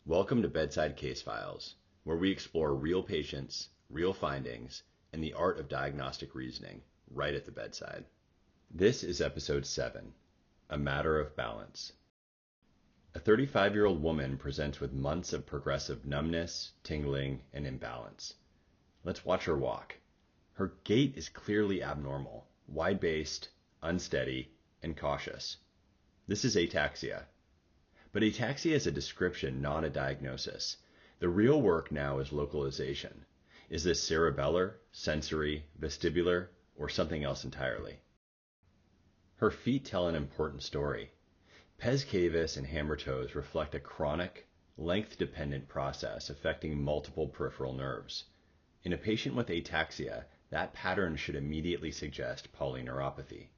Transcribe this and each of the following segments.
Welcome to Bedside Case Files, where we explore real patients, real findings, and the art of diagnostic reasoning right at the bedside. This is episode 7, A Matter of Balance. A 35-year-old woman presents with months of progressive numbness, tingling, and imbalance. Let's watch her walk. Her gait is clearly abnormal, wide-based, unsteady, and cautious. This is ataxia. But ataxia is a description, not a diagnosis. The real work now is localization. Is this cerebellar, sensory, vestibular, or something else entirely? Her feet tell an important story. Pes cavus and hammer toes reflect a chronic, length-dependent process affecting multiple peripheral nerves. In a patient with ataxia, that pattern should immediately suggest polyneuropathy.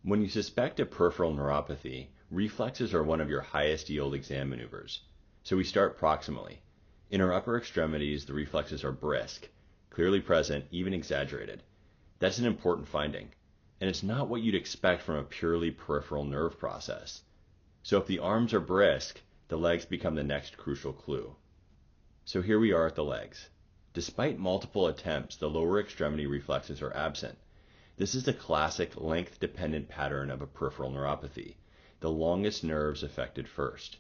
When you suspect a peripheral neuropathy, reflexes are one of your highest yield exam maneuvers. So we start proximally. In our upper extremities, the reflexes are brisk, clearly present, even exaggerated. That's an important finding, and it's not what you'd expect from a purely peripheral nerve process. So if the arms are brisk, the legs become the next crucial clue. So here we are at the legs. Despite multiple attempts, the lower extremity reflexes are absent. This is the classic length-dependent pattern of a peripheral neuropathy, the longest nerves affected first.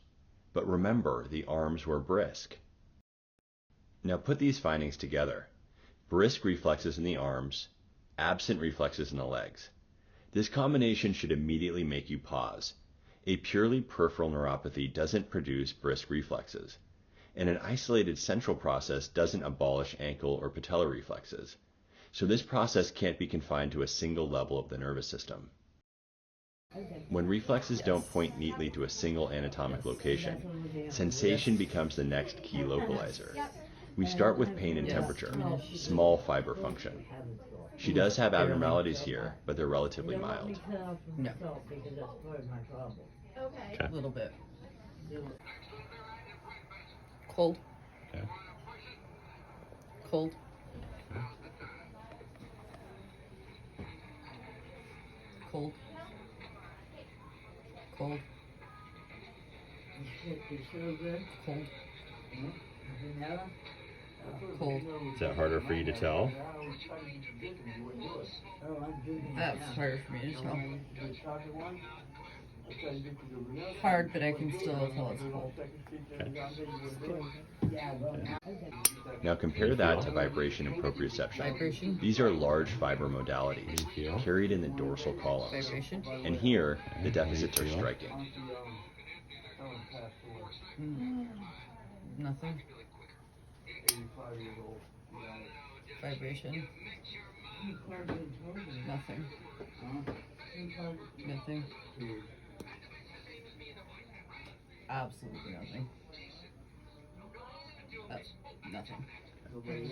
But remember, the arms were brisk. Now put these findings together. Brisk reflexes in the arms, absent reflexes in the legs. This combination should immediately make you pause. A purely peripheral neuropathy doesn't produce brisk reflexes, and an isolated central process doesn't abolish ankle or patellar reflexes. So this process can't be confined to a single level of the nervous system. When reflexes don't point neatly to a single anatomic location, sensation becomes the next key localizer. We start with pain and temperature, small fiber function. She does have abnormalities here, but they're relatively mild. No. Okay. A little bit. Cold. Okay. Cold. Cold. Cold. Cold. Cold. Is that harder for you to tell? That's hard for me to tell. Hard, but I can still tell it's cold. Now compare that to vibration and proprioception. Vibration. These are large fiber modalities carried in the dorsal columns. Vibration. And here, the deficits are striking. Nothing. Vibration. Nothing. Nothing. Absolutely nothing. That's nothing.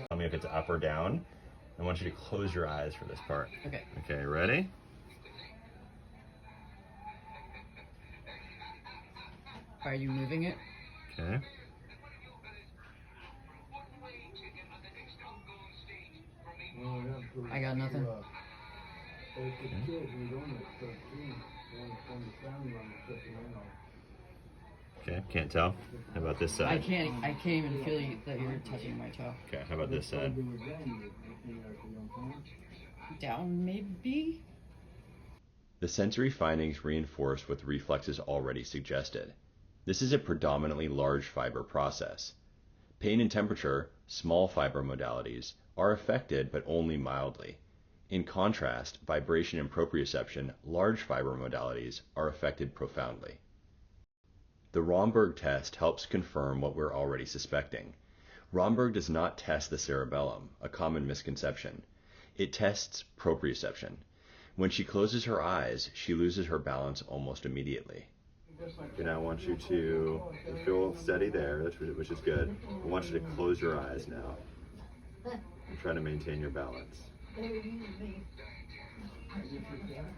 Tell me if it's up or down. I want you to close your eyes for this part. Okay. Okay, ready? Are you moving it? Okay. I got nothing. Okay, can't tell. How about this I side? can't even feel that you're touching my toe. Okay, how about this side? Down, maybe? The sensory findings reinforce what the reflexes already suggested. This is a predominantly large fiber process. Pain and temperature, small fiber modalities, are affected but only mildly. In contrast, vibration and proprioception, large fiber modalities, are affected profoundly. The Romberg test helps confirm what we're already suspecting. Romberg does not test the cerebellum, a common misconception. It tests proprioception. When she closes her eyes, she loses her balance almost immediately. And I want you to feel steady there, which is good. I want you to close your eyes now and try to maintain your balance.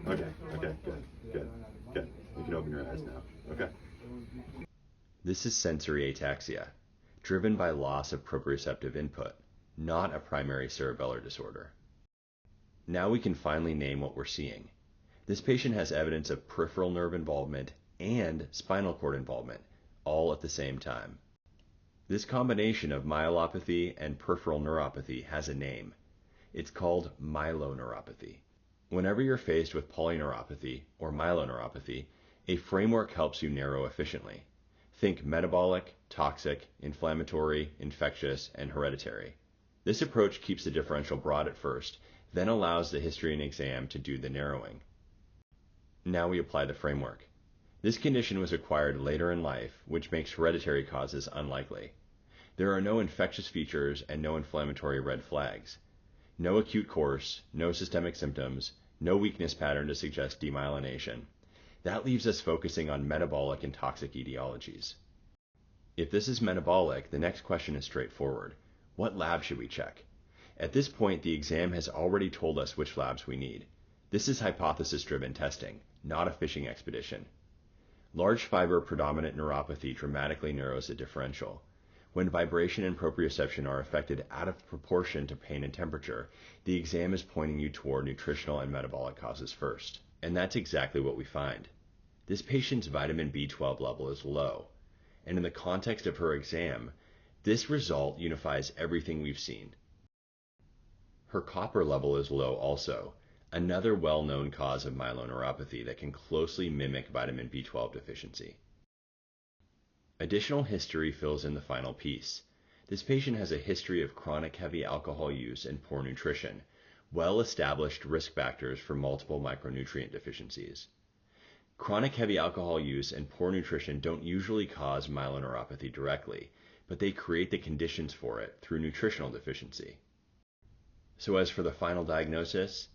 Okay, good. You can open your eyes now. Okay. This is sensory ataxia, driven by loss of proprioceptive input, not a primary cerebellar disorder. Now we can finally name what we're seeing. This patient has evidence of peripheral nerve involvement and spinal cord involvement, all at the same time. This combination of myelopathy and peripheral neuropathy has a name. It's called myeloneuropathy. Whenever you're faced with polyneuropathy or myeloneuropathy, a framework helps you narrow efficiently. Think metabolic, toxic, inflammatory, infectious, and hereditary. This approach keeps the differential broad at first, then allows the history and exam to do the narrowing. Now we apply the framework. This condition was acquired later in life, which makes hereditary causes unlikely. There are no infectious features and no inflammatory red flags. No acute course, no systemic symptoms, no weakness pattern to suggest demyelination. That leaves us focusing on metabolic and toxic etiologies. If this is metabolic, the next question is straightforward. What lab should we check? At this point, the exam has already told us which labs we need. This is hypothesis-driven testing, not a fishing expedition. Large fiber predominant neuropathy dramatically narrows the differential. When vibration and proprioception are affected out of proportion to pain and temperature, the exam is pointing you toward nutritional and metabolic causes first. And that's exactly what we find. This patient's vitamin B12 level is low, and in the context of her exam, this result unifies everything we've seen. Her copper level is low also, another well-known cause of myeloneuropathy that can closely mimic vitamin B12 deficiency. Additional history fills in the final piece. This patient has a history of chronic heavy alcohol use and poor nutrition, well-established risk factors for multiple micronutrient deficiencies. Chronic heavy alcohol use and poor nutrition don't usually cause myeloneuropathy directly, but they create the conditions for it through nutritional deficiency. So as for the final diagnosis,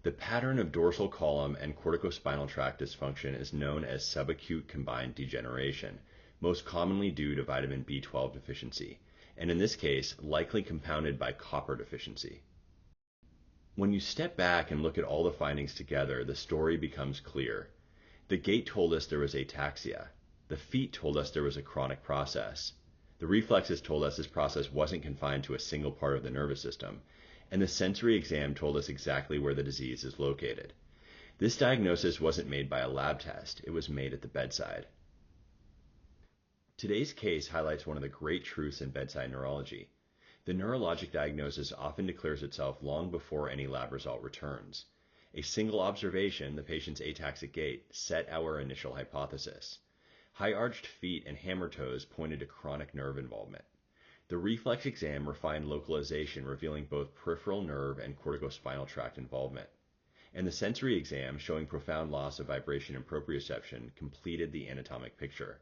the pattern of dorsal column and corticospinal tract dysfunction is known as subacute combined degeneration, most commonly due to vitamin B12 deficiency, and in this case, likely compounded by copper deficiency. When you step back and look at all the findings together, the story becomes clear. The gait told us there was ataxia. The feet told us there was a chronic process. The reflexes told us this process wasn't confined to a single part of the nervous system. And the sensory exam told us exactly where the disease is located. This diagnosis wasn't made by a lab test. It was made at the bedside. Today's case highlights one of the great truths in bedside neurology. The neurologic diagnosis often declares itself long before any lab result returns. A single observation, the patient's ataxic gait, set our initial hypothesis. High-arched feet and hammer toes pointed to chronic nerve involvement. The reflex exam refined localization, revealing both peripheral nerve and corticospinal tract involvement. And the sensory exam, showing profound loss of vibration and proprioception, completed the anatomic picture.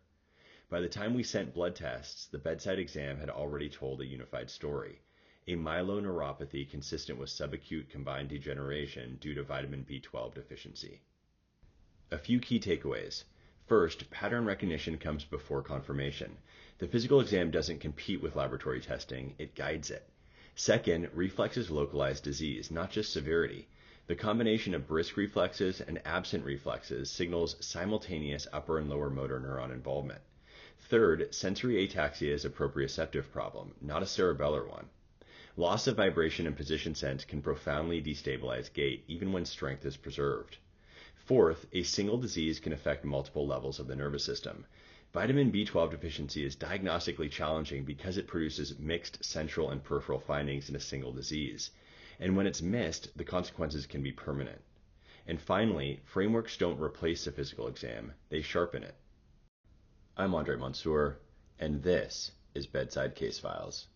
By the time we sent blood tests, the bedside exam had already told a unified story. A myeloneuropathy consistent with subacute combined degeneration due to vitamin B12 deficiency. A few key takeaways. First, pattern recognition comes before confirmation. The physical exam doesn't compete with laboratory testing, it guides it. Second, reflexes localize disease, not just severity. The combination of brisk reflexes and absent reflexes signals simultaneous upper and lower motor neuron involvement. Third, sensory ataxia is a proprioceptive problem, not a cerebellar one. Loss of vibration and position sense can profoundly destabilize gait, even when strength is preserved. Fourth, a single disease can affect multiple levels of the nervous system. Vitamin B12 deficiency is diagnostically challenging because it produces mixed central and peripheral findings in a single disease. And when it's missed, the consequences can be permanent. And finally, frameworks don't replace the physical exam, they sharpen it. I'm Andre Mansour, and this is Bedside Case Files.